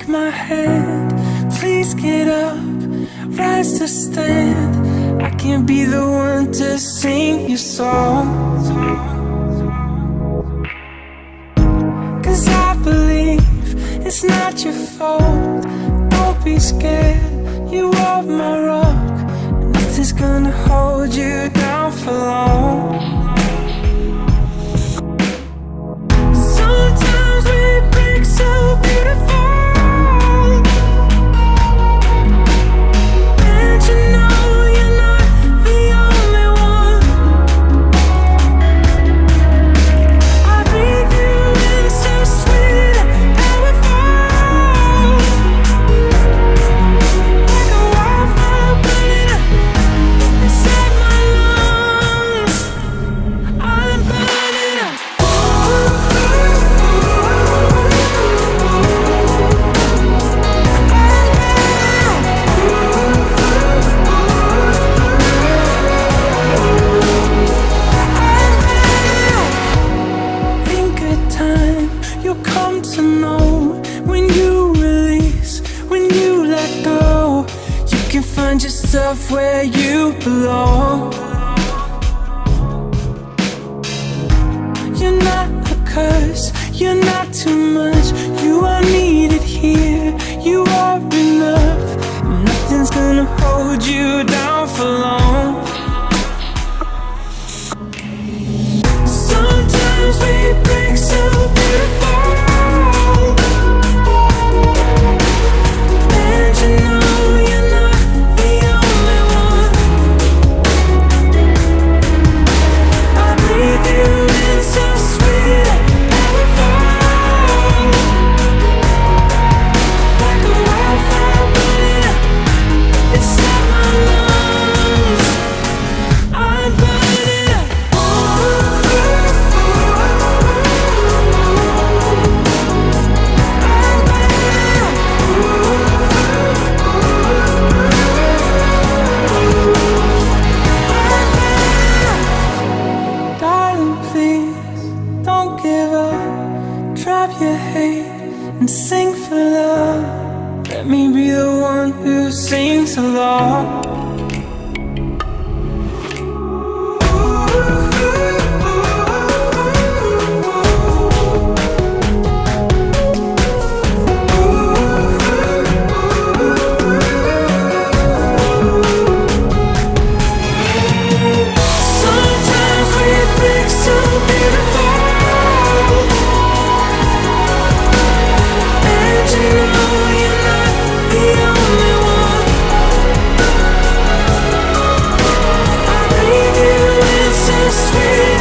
take my hand, please get up, rise to stand. I can be the one to sing your song. 'Cause I believe it's not your fault. Don't be scared, you are my rock. Nothing's gonna hold you down for long. Sometimes we break so beautiful. Find yourself where you belong. You're not a curse, you're not too much. You are needed here, you are enough. Nothing's gonna hold you down for long. Sometimes we break so beautiful. And sing for love. Let me be the one who sings along. Sometimes we break so beautiful. Sweet.